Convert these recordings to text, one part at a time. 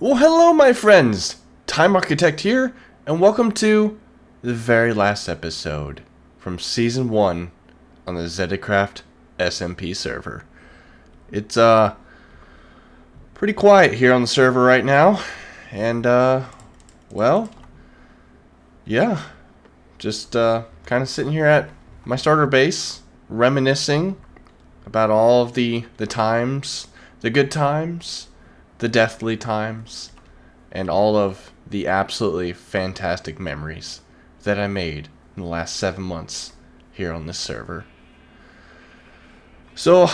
Well, hello, my friends! Time Architect here, and welcome to the very last episode from Season 1 on the Zetacraft SMP server. It's, pretty quiet here on the server right now, and, well, yeah, just, kind of sitting here at my starter base, reminiscing about all of the times, the good times, the deathly times, and all of the absolutely fantastic memories that I made in the last 7 months here on this server. So,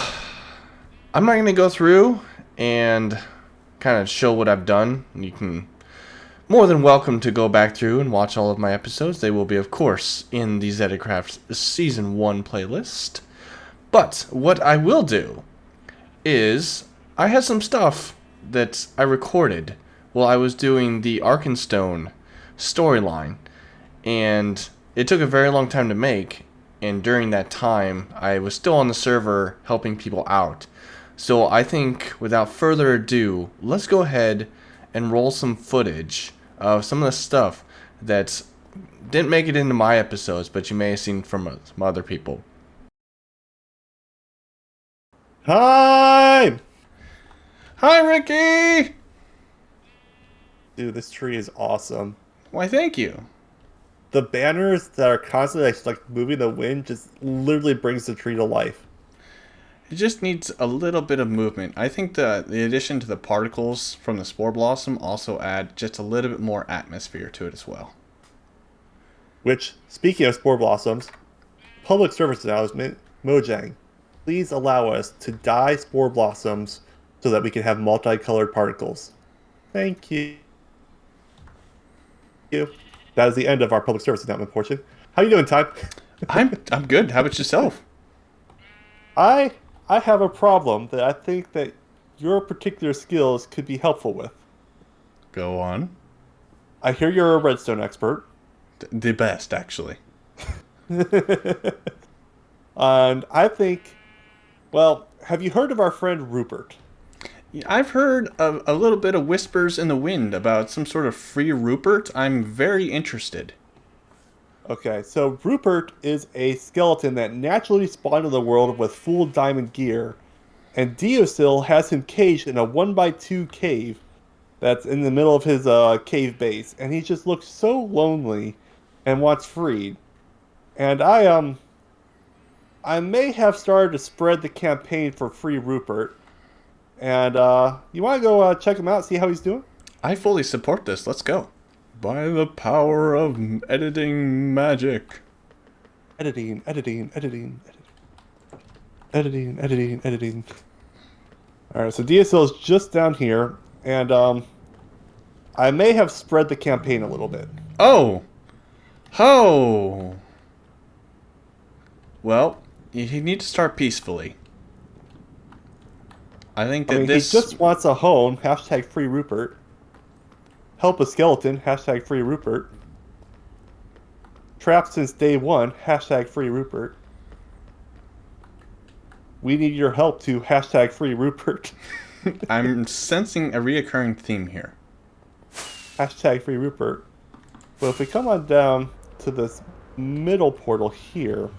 I'm not going to go through and kind of show what I've done. You can more than welcome to go back through and watch all of my episodes. They will be, of course, in the Zetacraft Season 1 playlist. But what I will do is I had some stuff that I recorded while I was doing the Arkenstone storyline, and it took a very long time to make, and during that time I was still on the server helping people out. So I think without further ado, let's go ahead and roll some footage of some of the stuff that didn't make it into my episodes, but you may have seen from some other people. Hi! Hi, Ricky! Dude, this tree is awesome. Why, thank you. The banners that are constantly like moving in the wind just literally brings the tree to life. It just needs a little bit of movement. I think the addition to the particles from the spore blossom also add just a little bit more atmosphere to it as well. Which, speaking of spore blossoms, public service announcement, Mojang, please allow us to dye spore blossoms so that we can have multicolored particles. Thank you. That is the end of our public service announcement portion. How you doing, Ty? I'm good. How about yourself? I have a problem that I think that your particular skills could be helpful with. Go on. I hear you're a redstone expert. The best, actually. And I think, well, have you heard of our friend Rupert? I've heard a little bit of whispers in the wind about some sort of free Rupert. I'm very interested. Okay, so Rupert is a skeleton that naturally spawned in the world with full diamond gear, and Deosil has him caged in a 1x2 cave that's in the middle of his cave base, and he just looks so lonely and wants freed. And I may have started to spread the campaign for free Rupert. And you want to go check him out, see how he's doing? I fully support this. Let's go. By the power of editing magic. Editing, editing, editing, editing, editing, editing. All right, so DSL is just down here, and I may have spread the campaign a little bit. Oh. Oh. Well, you need to start peacefully. I think that I mean, this... he just wants a home, hashtag free Rupert. Help a skeleton, hashtag free Rupert. Trapped since day one, hashtag free Rupert. We need your help to hashtag free Rupert. I'm sensing a reoccurring theme here. Hashtag free Rupert. But if we come on down to this middle portal here,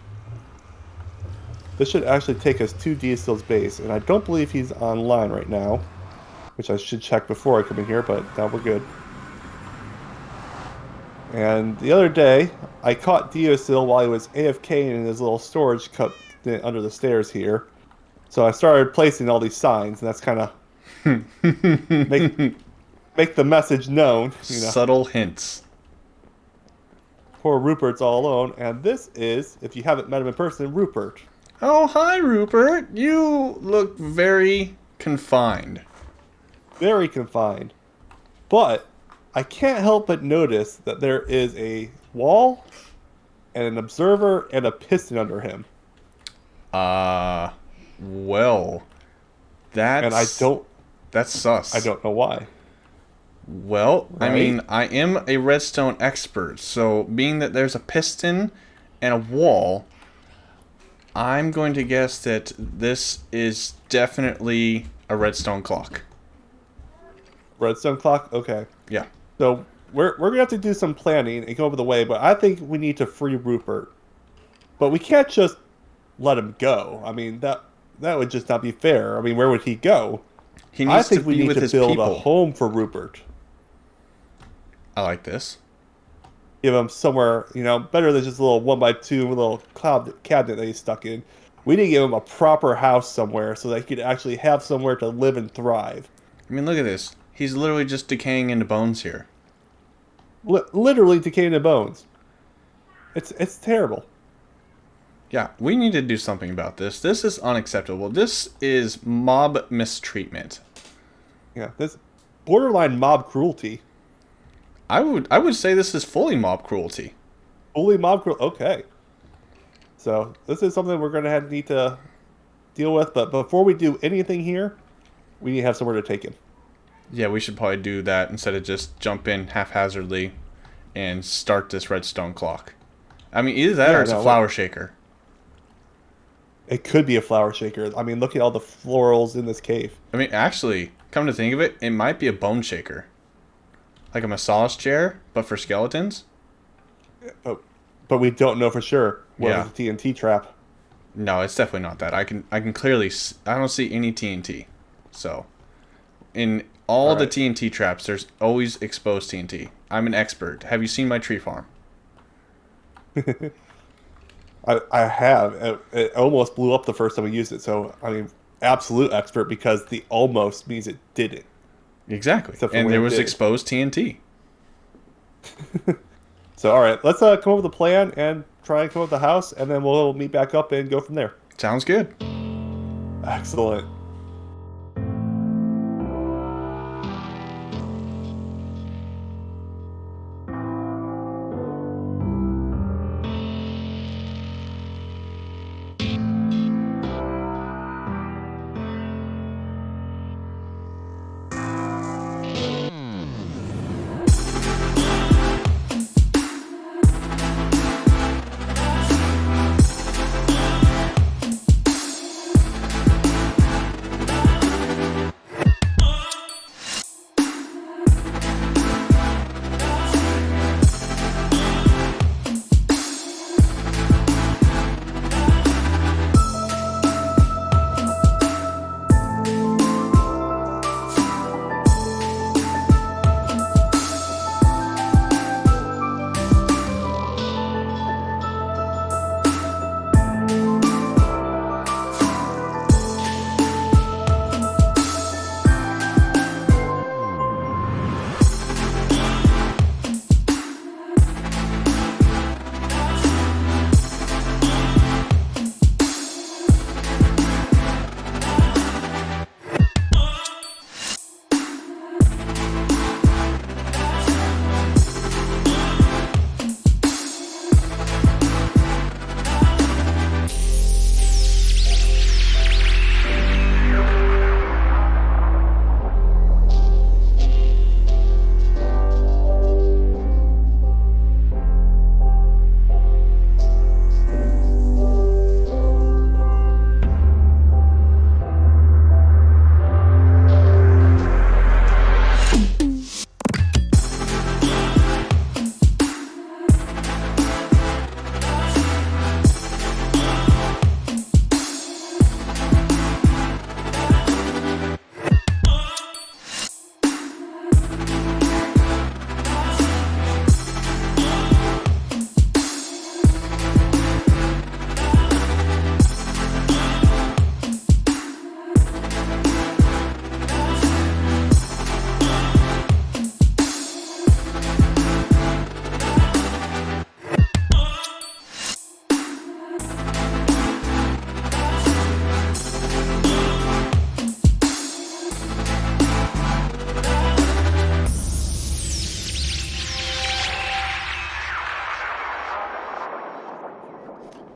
this should actually take us to DSL's base, and I don't believe he's online right now, which I should check before I come in here, but now we're good. And the other day, I caught Deosil while he was AFK in his little storage cup under the stairs here. So I started placing all these signs, and that's kind of make the message known. You know. Subtle hints. Poor Rupert's all alone, and this is, if you haven't met him in person, Rupert. Oh, hi, Rupert. You look very confined. Very confined. But I can't help but notice that there is a wall and an observer and a piston under him. Well, that's... And That's sus. I don't know why. Well, Right? I mean, I am a redstone expert, so being that there's a piston and a wall, I'm going to guess that this is definitely a redstone clock. Redstone clock? Okay. Yeah. So we're gonna have to do some planning and go over the way, but I think we need to free Rupert. But we can't just let him go. I mean that would just not be fair. I mean, where would he go? He I needs to think we be need with to his build a people. home for Rupert. I like this. Give him somewhere, better than just a little 1x2 little cloud cabinet that he's stuck in. We need to give him a proper house somewhere so that he could actually have somewhere to live and thrive. I mean, look at this. He's literally just decaying into bones here. Literally decaying to bones. It's terrible. Yeah, we need to do something about this. This is unacceptable. This is mob mistreatment. Yeah, this borderline mob cruelty. I would say this is fully mob cruelty. Fully mob cruelty. Okay. So this is something we're going to need to deal with. But before we do anything here, we need to have somewhere to take him. Yeah, we should probably do that instead of just jump in haphazardly and start this redstone clock. I mean, either that or it's a flower shaker. It could be a flower shaker. I mean, look at all the florals in this cave. I mean, actually, come to think of it, it might be a bone shaker. Like a massage chair, but for skeletons? But we don't know for sure. What Yeah. is the TNT trap? No, it's definitely not that. I can clearly... I don't see any TNT. So, in all the TNT traps, there's always exposed TNT. I'm an expert. Have you seen my tree farm? I have. It almost blew up the first time we used it. So, I mean, absolute expert because the almost means it didn't. Exactly. And there was exposed TNT. So, all right. Let's come up with a plan and try and come up with the house. And then we'll meet back up and go from there. Sounds good. Excellent.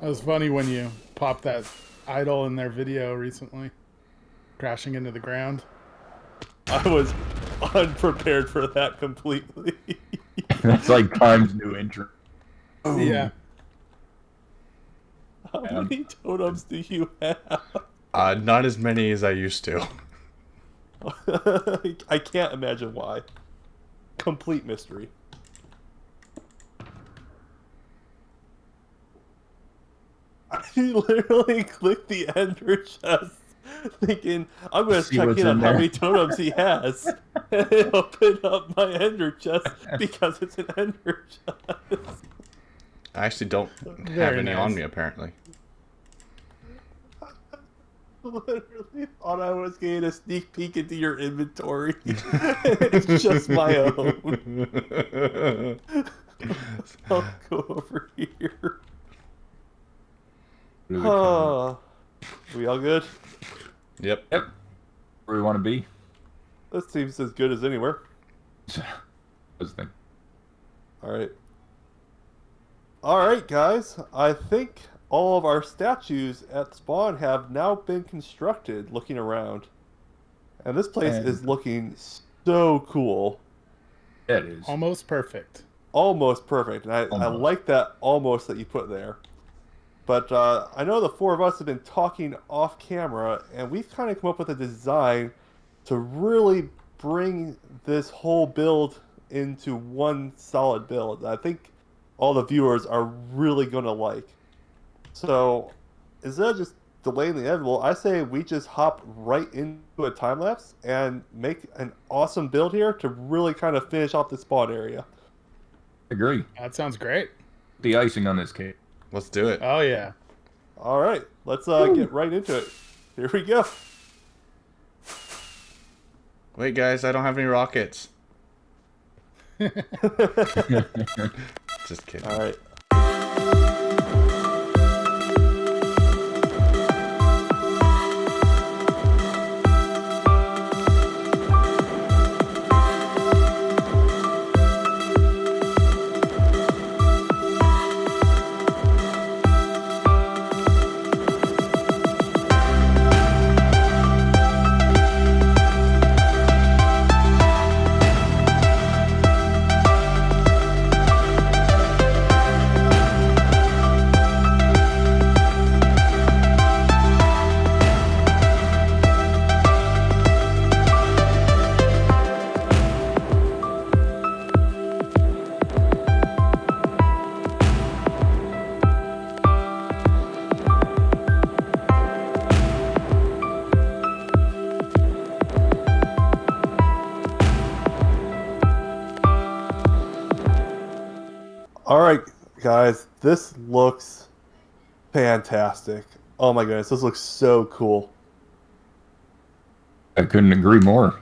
It was funny when you popped that idol in their video recently, crashing into the ground. I was unprepared for that completely. That's like Time's new intro. Yeah. How many totems do you have? Not as many as I used to. I can't imagine why. Complete mystery. I literally clicked the ender chest thinking, I'm going to See check what's in on in how there. many totems he has. And I opened up my ender chest because it's an ender chest. I actually don't have Very any on nice. me, apparently. Literally thought I was getting a sneak peek into your inventory. It's just my own. I'll go over here. We all good? Yep. Yep. Where we want to be. This seems as good as anywhere. Was the Alright. Alright, guys. I think all of our statues at spawn have now been constructed, looking around. And this place is looking so cool. Yeah, it is. Almost perfect. Almost perfect. And I Almost. like that almost that you put there. But I know the four of us have been talking off camera, and we've kind of come up with a design to really bring this whole build into one solid build that I think all the viewers are really going to like. So instead of just delaying the inevitable, I say we just hop right into a time lapse and make an awesome build here to really kind of finish off the spawn area. Agree. That sounds great. The icing on this cake. Let's do it. Oh, yeah. All right, let's get right into it. Here we go. Wait, guys, I don't have any rockets. Just kidding. All right. All right, guys, this looks fantastic. Oh my goodness, this looks so cool. I couldn't agree more.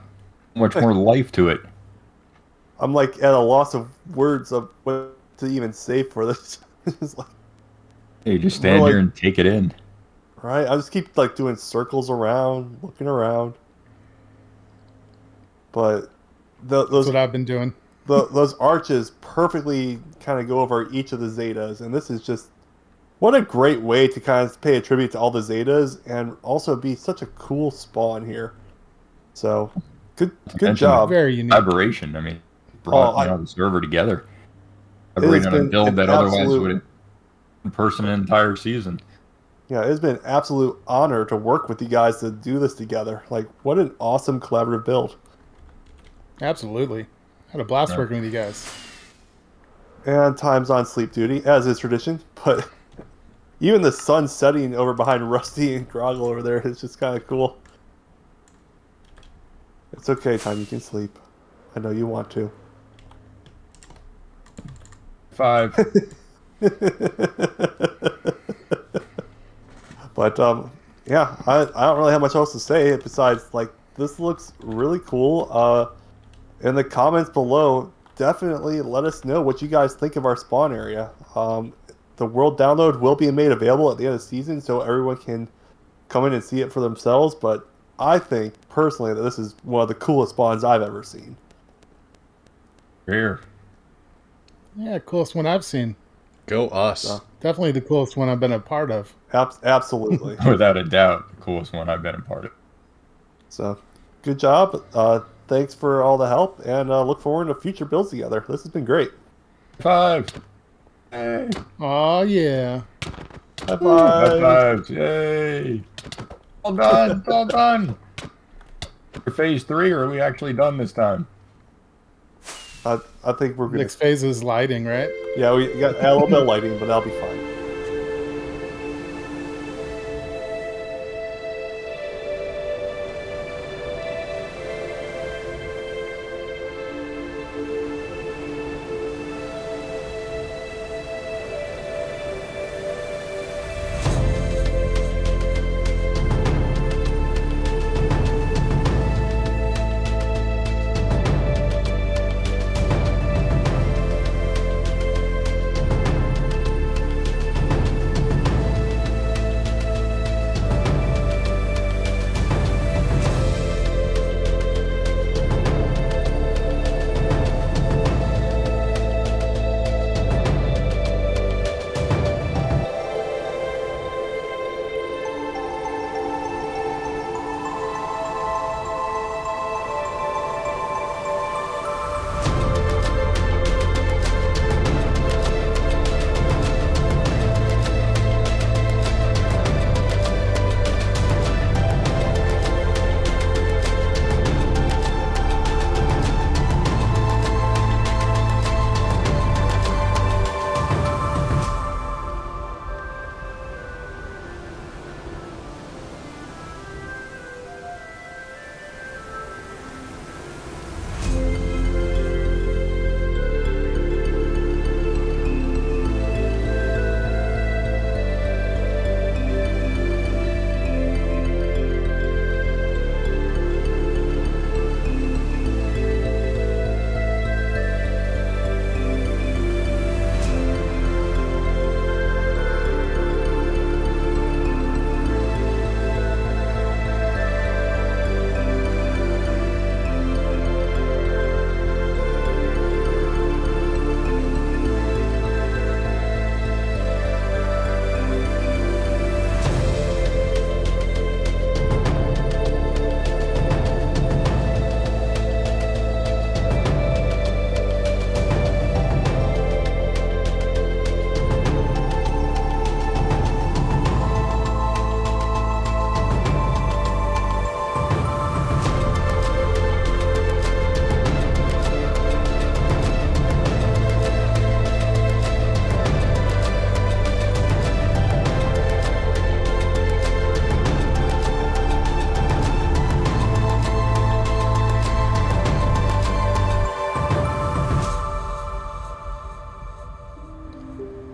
Much more life to it. I'm like at a loss of words of what to even say for this. It's like, You just stand Really? here and take it in. right? I just keep like doing circles around, looking around. But That's those what I've been doing. those arches perfectly kind of go over each of the Zetas, and this is just what a great way to kind of pay a tribute to all the Zetas and also be such a cool spawn here. So good Mention job. Very unique. Collaboration. I mean, brought Oh, the server together. It has Collaborating on a been build an that otherwise absolute- would have in person an entire season. Yeah, it's been an absolute honor to work with you guys to do this together. Like, what an awesome collaborative build. Absolutely. Had a blast Yeah. working with you guys. And time's on sleep duty, as is tradition. But even the sun setting over behind Rusty and Groggle over there is just kind of cool. It's okay, Time. You can sleep. I know you want to. 5. But yeah, I don't really have much else to say besides like this looks really cool. In the comments below, definitely let us know what you guys think of our spawn area. The world download will be made available at the end of the season, so everyone can come in and see it for themselves. But I think personally that this is one of the coolest spawns I've ever seen. Here. Yeah, coolest one I've seen. Go us. So, Definitely the coolest one I've been a part of. absolutely. Without a doubt, the coolest one I've been a part of. So, good job. Thanks for all the help, and look forward to future builds together. This has been great. 5. Hey. Oh, yeah. High five. High fives. Yay. All done. All done. Phase 3, or are we actually done this time? I think we're gonna. Next phase is lighting, right? Yeah, we got a little bit of lighting, but that'll be fine.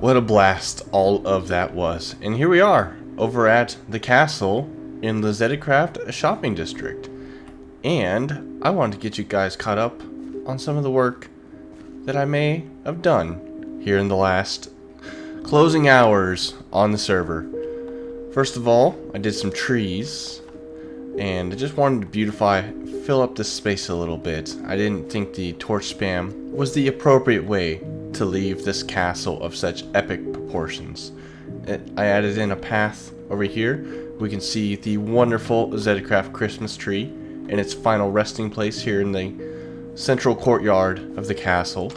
What a blast all of that was. And here we are, over at the castle in the Zetacraft shopping district. And I wanted to get you guys caught up on some of the work that I may have done here in the last closing hours on the server. First of all, I did some trees, and I just wanted to beautify, fill up this space a little bit. I didn't think the torch spam was the appropriate way to leave this castle of such epic proportions. I added in a path over here. We can see the wonderful Zetacraft Christmas tree in its final resting place here in the central courtyard of the castle.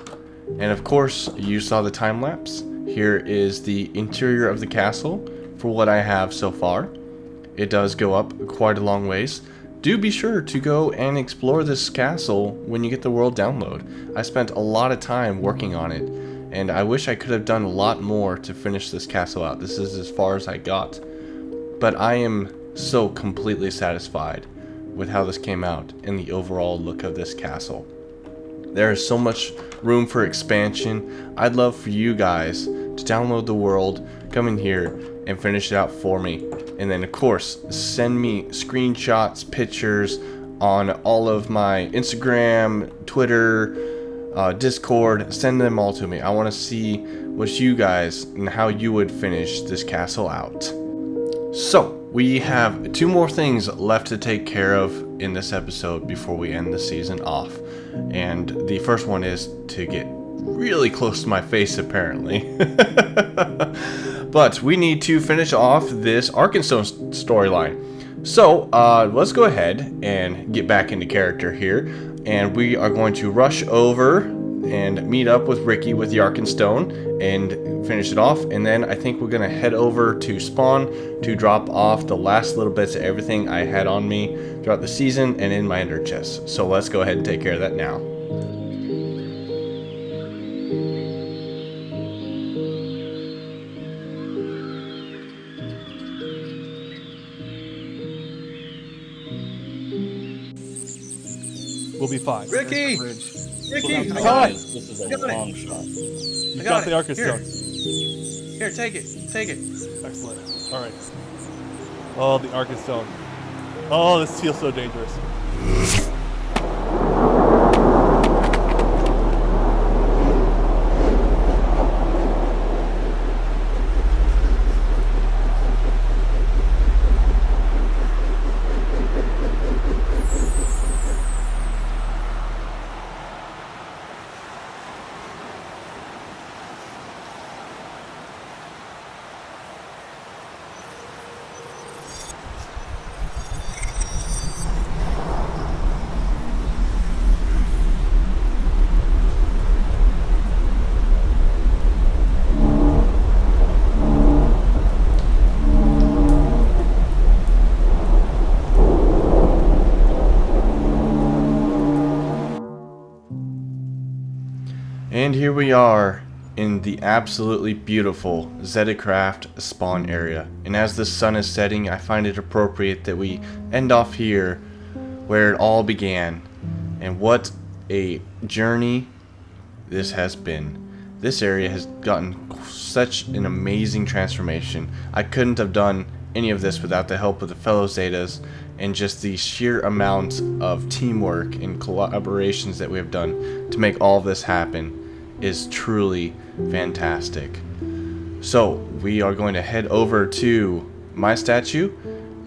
And of course, you saw the time lapse. Here is the interior of the castle for what I have so far. It does go up quite a long ways. Do be sure to go and explore this castle when you get the world download. I spent a lot of time working on it, and I wish I could have done a lot more to finish this castle out. This is as far as I got. But I am so completely satisfied with how this came out and the overall look of this castle. There is so much room for expansion. I'd love for you guys to download the world, come in here, and finish it out for me. And then, of course, send me screenshots, pictures on all of my Instagram, Twitter, Discord. Send them all to me. I want to see what you guys and how you would finish this castle out. So, we have 2 more things left to take care of in this episode before we end the season off. And the first one is to get really close to my face, apparently. But we need to finish off this Arkenstone storyline. So, let's go ahead and get back into character here. And we are going to rush over and meet up with Ricky with the Arkenstone and finish it off. And then I think we're going to head over to Spawn to drop off the last little bits of everything I had on me throughout the season and in my ender chest. So let's go ahead and take care of that now. We'll be fine. Ricky! Ricky! Cut! This is a long shot. You got the Arkenstone. Here, take it. Take it. Excellent. All right. Oh, the Arkenstone. Oh, this feels so dangerous. And here we are in the absolutely beautiful Zetacraft spawn area. And as the sun is setting, I find it appropriate that we end off here where it all began. And what a journey this has been. This area has gotten such an amazing transformation. I couldn't have done any of this without the help of the fellow Zetas and just the sheer amount of teamwork and collaborations that we have done to make all of this happen is truly fantastic. So we are going to head over to my statue,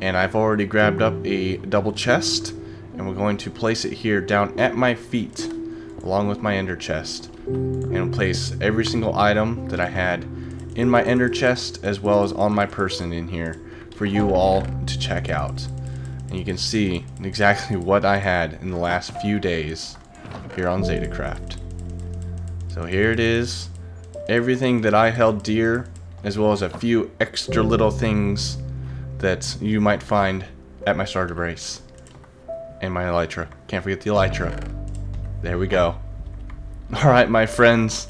and I've already grabbed up a double chest, and we're going to place it here down at my feet along with my ender chest, and place every single item that I had in my ender chest as well as on my person in here for you all to check out. And you can see exactly what I had in the last few days here on Zetacraft. So here it is, everything that I held dear, as well as a few extra little things that you might find at my starter base. And my elytra. Can't forget the elytra. There we go. Alright, my friends,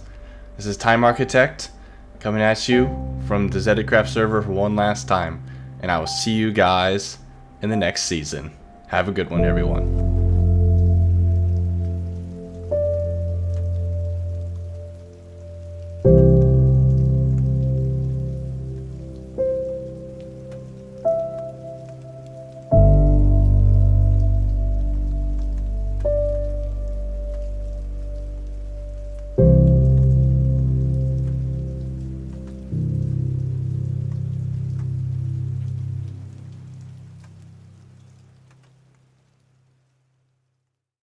this is Time Architect coming at you from the Zetacraft server for one last time. And I will see you guys in the next season. Have a good one, everyone.